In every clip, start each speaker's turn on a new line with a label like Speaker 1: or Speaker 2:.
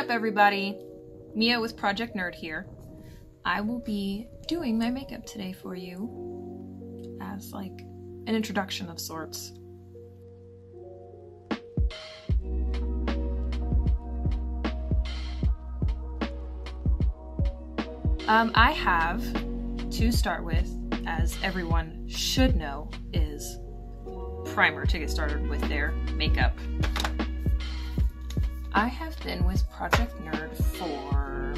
Speaker 1: up, everybody? Mia with Project Nerd here. I will be doing my makeup today for you as like an introduction of sorts. I have, to start with, as everyone should know, is primer to get started with their makeup. I have been with Project Nerd for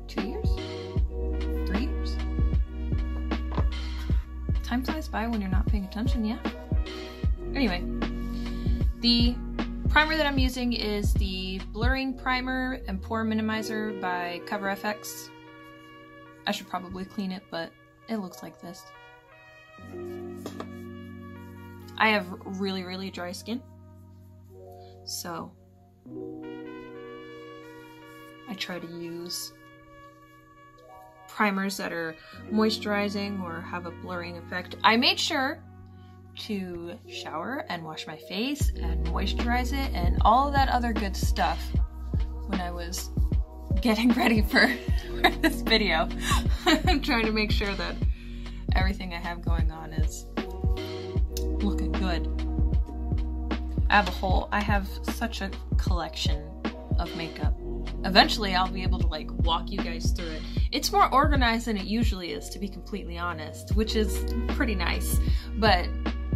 Speaker 1: 2 years? 3 years? Time flies by when you're not paying attention, yeah? Anyway, the primer that I'm using is the Blurring Primer and Pore Minimizer by CoverFX. I should probably clean it, but it looks like this. I have really, really dry skin, so I try to use primers that are moisturizing or have a blurring effect. I made sure to shower and wash my face and moisturize it and all of that other good stuff when I was getting ready for this video. I'm trying to make sure that everything I have going on is looking good. I have such a collection of makeup. Eventually I'll be able to like walk you guys through it. It's more organized than it usually is, to be completely honest, which is pretty nice. But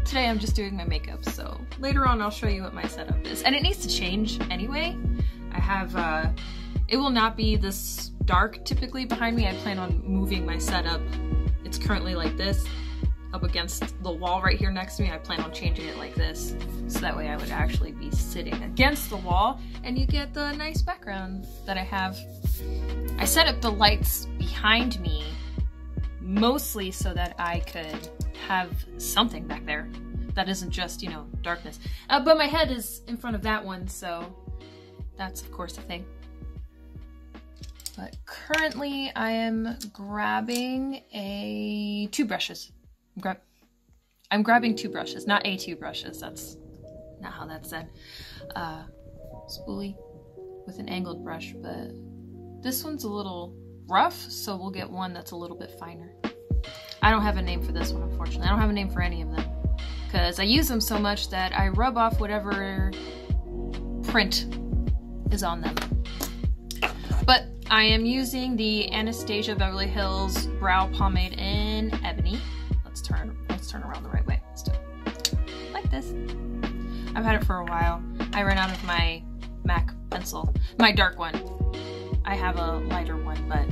Speaker 1: today I'm just doing my makeup, so later on I'll show you what my setup is. And it needs to change anyway. I have, it will not be this dark typically behind me. I plan on moving my setup. It's currently like this, up against the wall right here next to me. I plan on changing it like this, so that way I would actually be sitting against the wall and you get the nice background that I have. I set up the lights behind me mostly so that I could have something back there that isn't just, you know, darkness. But my head is in front of that one, so that's of course a thing. But currently I am grabbing two brushes. I'm grabbing 2 brushes, not A2 brushes. That's not how that's said. Spoolie with an angled brush, but this one's a little rough, so we'll get one that's a little bit finer. I don't have a name for this one, unfortunately. I don't have a name for any of them, because I use them so much that I rub off whatever print is on them. But I am using the Anastasia Beverly Hills Brow Pomade in Ebony. Let's turn around the right way. Let's do it like this. I've had it for a while. I ran out of my MAC pencil, my dark one. I have a lighter one, but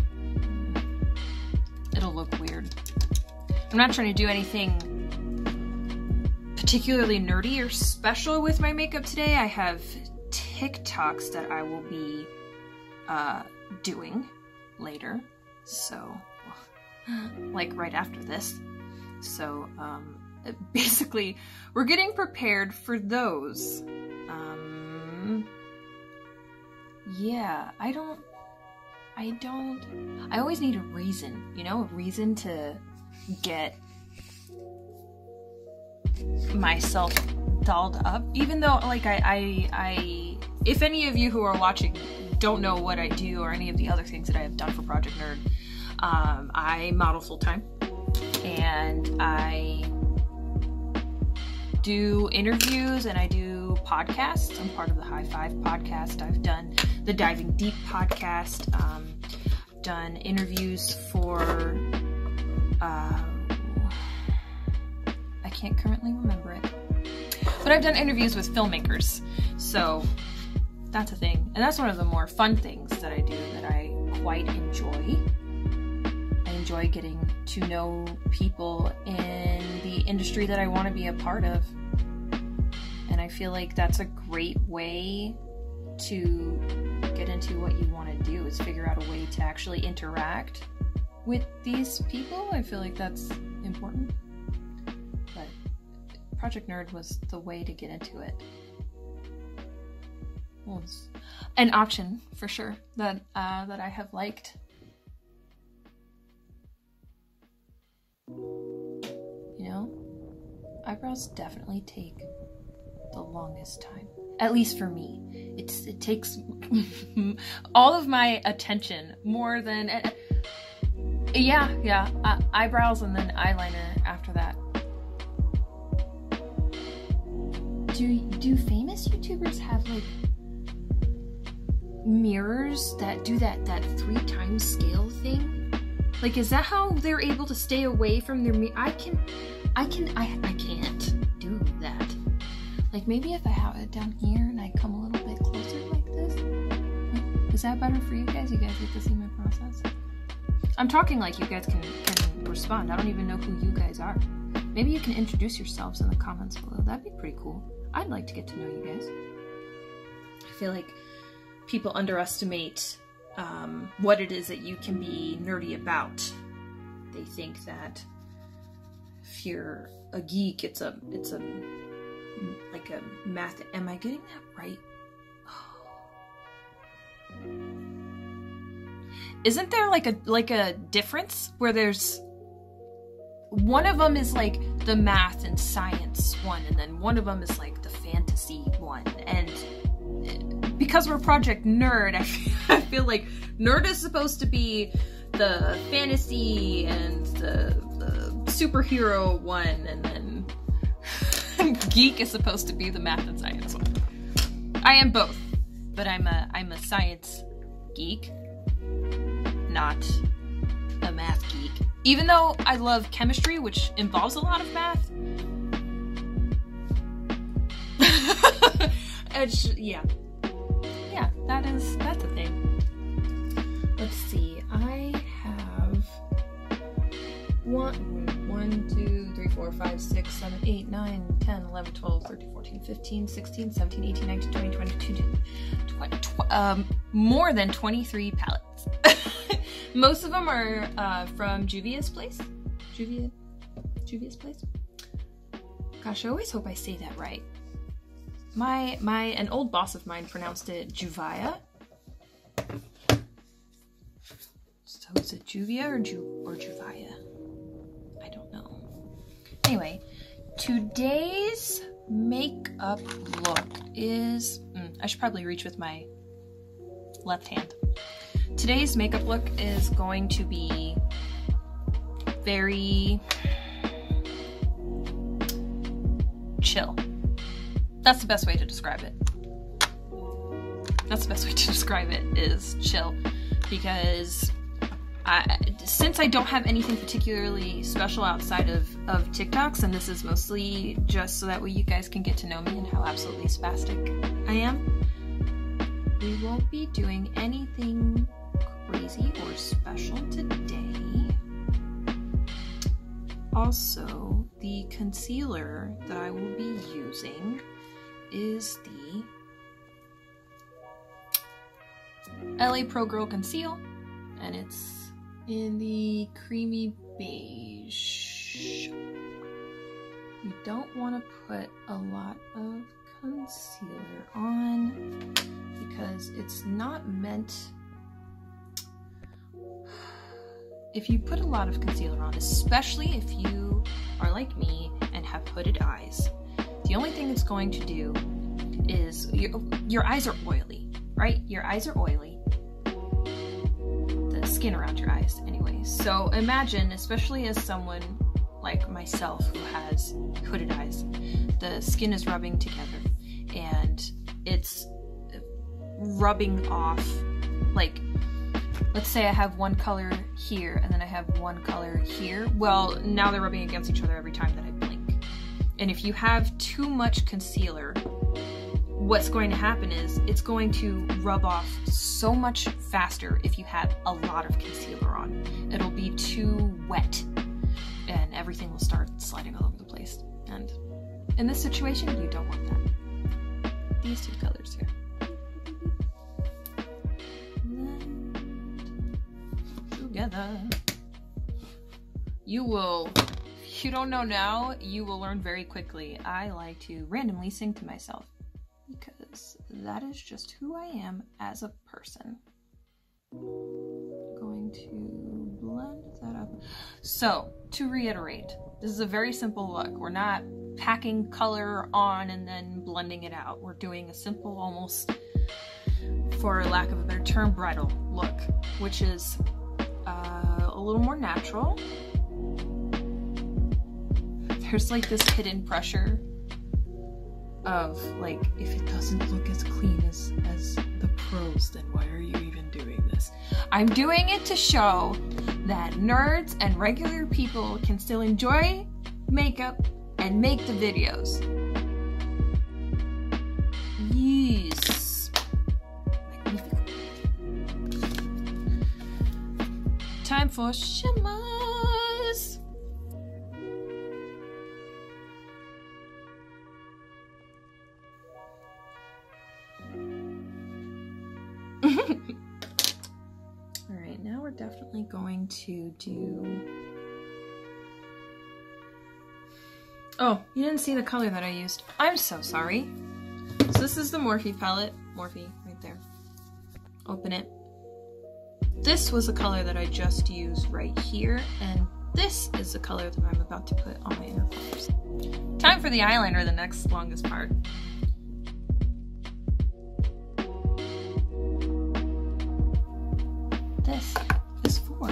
Speaker 1: it'll look weird. I'm not trying to do anything particularly nerdy or special with my makeup today. I have TikToks that I will be doing later, so like right after this. So basically we're getting prepared for those. Yeah, I always need a reason, you know, a reason to get myself dolled up, even though like I if any of you who are watching don't know what I do or any of the other things that I have done for Project Nerd, I model full-time and I do interviews and I do podcasts. I'm part of the High Five podcast. I've done the Diving Deep podcast, done interviews for I can't currently remember it, but I've done interviews with filmmakers, so that's a thing. And that's one of the more fun things that I do that I quite enjoy. I enjoy getting to know people in the industry that I want to be a part of. And I feel like that's a great way to get into what you want to do, is figure out a way to actually interact with these people. I feel like that's important. But Project Nerd was the way to get into it. Well, it's an option for sure that I have liked. You know, eyebrows definitely take the longest time. At least for me. It takes all of my attention more than... eyebrows and then eyeliner after that. Do famous YouTubers have, like, mirrors that do that 3 times scale thing? Like, is that how they're able to stay away from their mirror? I can't do that. Like, maybe if I have it down here and I come a little bit closer like this. Is that better for you guys? You guys get to see my process? I'm talking like you guys can respond. I don't even know who you guys are. Maybe you can introduce yourselves in the comments below. That'd be pretty cool. I'd like to get to know you guys. I feel like people underestimate what it is that you can be nerdy about. They think that if you're a geek, it's a like a math. Am I getting that right? Isn't there like a difference where there's one of them is like the math and science one, and then one of them is like the fantasy one? And because we're Project Nerd, I feel like nerd is supposed to be the fantasy and the superhero one, and then geek is supposed to be the math and science one. I am both, but I'm a science geek, not a math geek. Even though I love chemistry, which involves a lot of math. Yeah, that's a thing. Let's see, I have 1, 2, 3, 4, 5, 6, 7, 8, 9, 10, 11, 12, 13, 14, 15, 16, 17, 18, 19, 20, 22, 20, more than 23 palettes. Most of them are from Juvia's Place. Juvia's Place? Gosh, I always hope I say that right. An old boss of mine pronounced it Juvia. So is it Juvia or Juvia? I don't know. Anyway, today's makeup look is... I should probably reach with my left hand. Today's makeup look is going to be very chill. That's the best way to describe it. That's the best way to describe it, is chill. Because since I don't have anything particularly special outside of TikToks, and this is mostly just so that way you guys can get to know me and how absolutely spastic I am, we won't be doing anything crazy or special today. Also, the concealer that I will be using is the LA Pro Girl Conceal, and it's in the creamy beige. You don't want to put a lot of concealer on because it's not meant... If you put a lot of concealer on, especially if you are like me and have hooded eyes, the only thing it's going to do is your eyes are oily, right? Your eyes are oily. The skin around your eyes, anyways. So imagine, especially as someone like myself who has hooded eyes, the skin is rubbing together and it's rubbing off, like, let's say I have one color here and then I have one color here. Well, now they're rubbing against each other every time that I blink. And if you have too much concealer, what's going to happen is it's going to rub off so much faster if you have a lot of concealer on. It'll be too wet and everything will start sliding all over the place. And in this situation, you don't want that. These two colors here. Together. You will, if you don't know now, you will learn very quickly. I like to randomly sing to myself because that is just who I am as a person. Going to blend that up. So, to reiterate, this is a very simple look. We're not packing color on and then blending it out. We're doing a simple, almost, for lack of a better term, bridal look, which is a little more natural. There's like this hidden pressure of like, if it doesn't look as clean as the pros, then why are you even doing this? I'm doing it to show that nerds and regular people can still enjoy makeup and make the videos. Yes. Magnifico. Time for shimmers. Alright, now we're definitely going to do... Oh, you didn't see the color that I used. I'm so sorry. So this is the Morphe palette. Morphe, right there. Open it. This was the color that I just used right here, and this is the color that I'm about to put on my inner corners. Time for the eyeliner, the next longest part. This is for.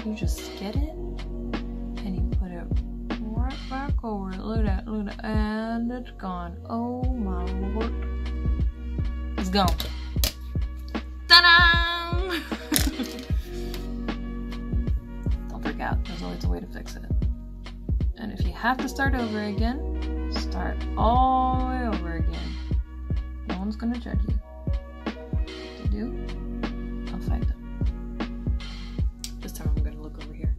Speaker 1: You just get it, and you put it right back over it. Look at that, and it's gone. Oh my lord. It's gone. Ta-da! Don't freak out, there's always a way to fix it. And if you have to start over again, start all the way over again. No one's gonna judge you. If they do, I'll fight them. This time I'm gonna look over here,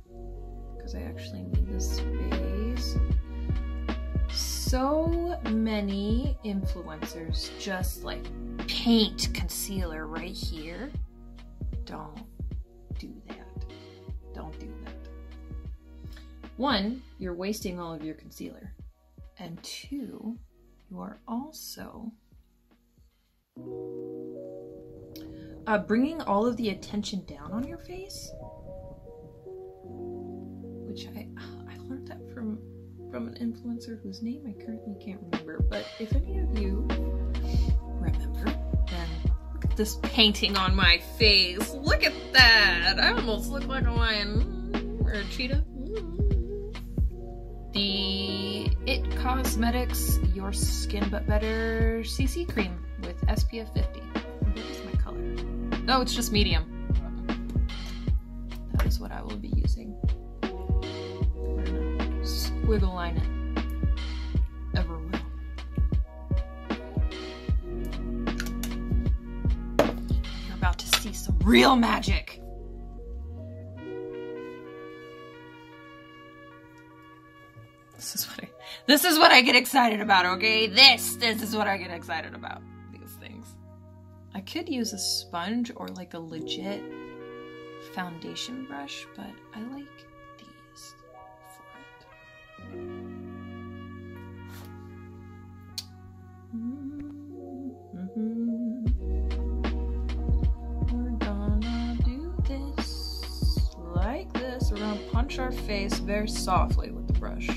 Speaker 1: because I actually need this space. So many influencers just like paint concealer right here. Don't do that. Don't do that. One, you're wasting all of your concealer. And two, you are also bringing all of the attention down on your face, which I learned that from an influencer whose name I currently can't remember, but if any of you remember, then look at this painting on my face. Look at that! I almost look like a lion or a cheetah. The It Cosmetics Your Skin But Better CC Cream with SPF 50. What is my color? No, it's just medium. That is what I will be using. We're gonna squiggle line it everywhere. You're about to see some real magic. This is what I get excited about, okay? This is what I get excited about. These things. I could use a sponge or like a legit foundation brush, but I like these for it. We're gonna do this like this. We're gonna punch our face very softly with the brush.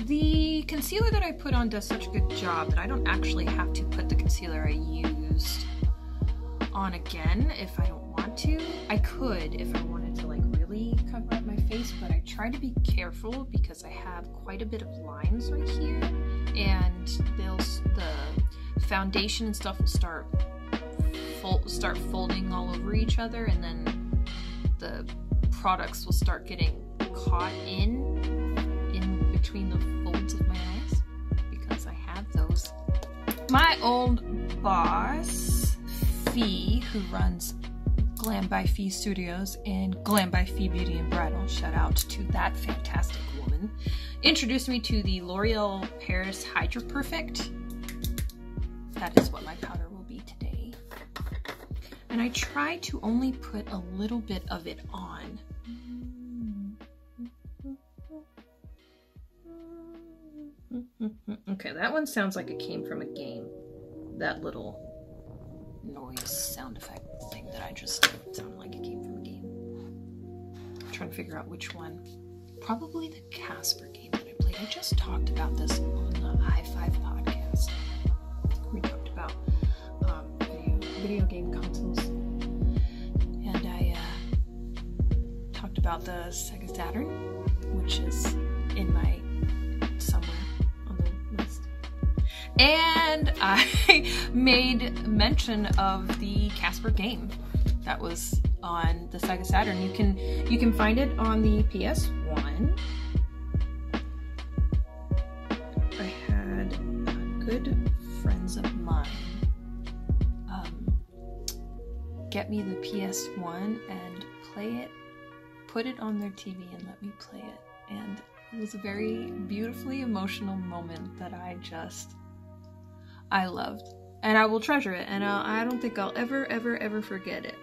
Speaker 1: The concealer that I put on does such a good job that I don't actually have to put the concealer I used on again if I don't want to. I could if I wanted to like really cover up my face, but I try to be careful because I have quite a bit of lines right here, and the foundation and stuff will start folding all over each other, and then the products will start getting caught in between the folds of my eyes, because I have those. My old boss, Fee, who runs Glam by Fee Studios and Glam by Fee Beauty and Bridal, shout out to that fantastic woman, introduced me to the L'Oreal Paris Hydra Perfect. That is what my powder will be today. And I try to only put a little bit of it on. Okay, that one sounds like it came from a game. That little noise sound effect thing that I just did sounded like it came from a game. I'm trying to figure out which one. Probably the Casper game that I played actually, I just talked about this on the High Five podcast. We talked about video game consoles, and I talked about the Sega Saturn, which is in my somewhere on the list, and I made mention of the Casper game that was on the Sega Saturn. You can find it on the PS1. I had good friends of mine get me the PS1 and play it, put it on their TV and let me play it. And it was a very beautifully emotional moment that I loved. And I will treasure it, and I don't think I'll ever forget it.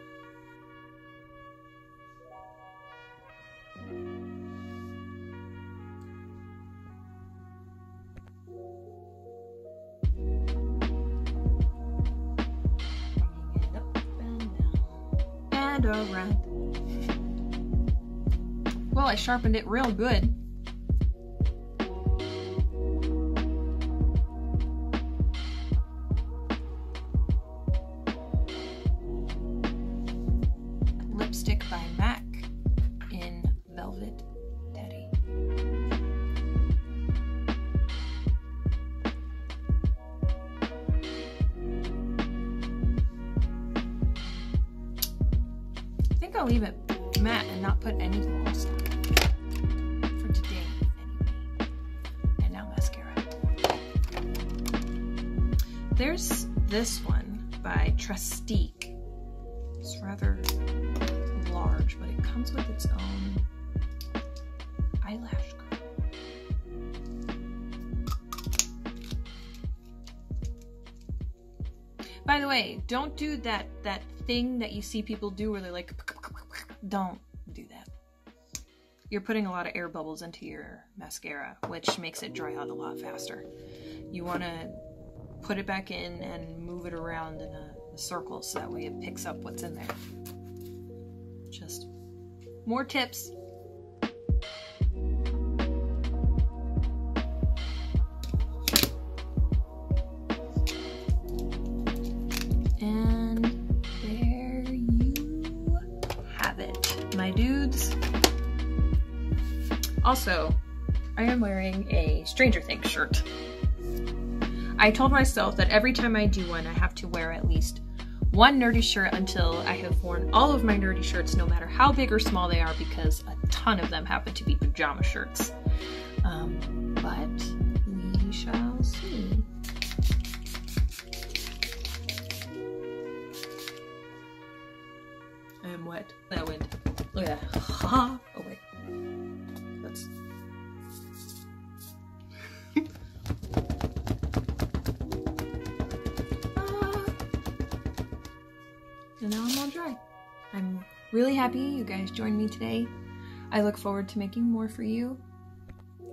Speaker 1: Around. Well, I sharpened it real good. Lipstick by MAC in Velvet Teddy. I think I'll leave it matte and not put any gloss on for today, anyway. And now mascara. There's this one by Trustique. It's rather large, but it comes with its own eyelash curl. By the way, don't do that thing that you see people do where they're like, don't do that. You're putting a lot of air bubbles into your mascara, which makes it dry out a lot faster. You want to put it back in and move it around in a circle so that way it picks up what's in there. Just more tips. And there you have it, my dudes. Also, I am wearing a Stranger Things shirt. I told myself that every time I do one, I have to wear at least one nerdy shirt until I have worn all of my nerdy shirts, no matter how big or small they are, because a ton of them happen to be pajama shirts. But we shall see. I am wet. That wind. Look at that. Oh wait. Let's. And now I'm all dry. I'm really happy you guys joined me today. I look forward to making more for you.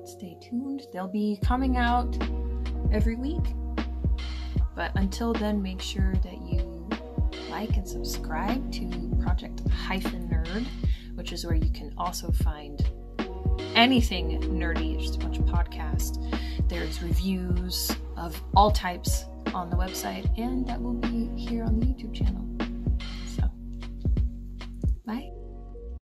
Speaker 1: Stay tuned. They'll be coming out every week. But until then, make sure that you like and subscribe to Project-Nerd, which is where you can also find anything nerdy. There's a bunch of podcasts. There's reviews of all types on the website, and that will be here on the YouTube channel.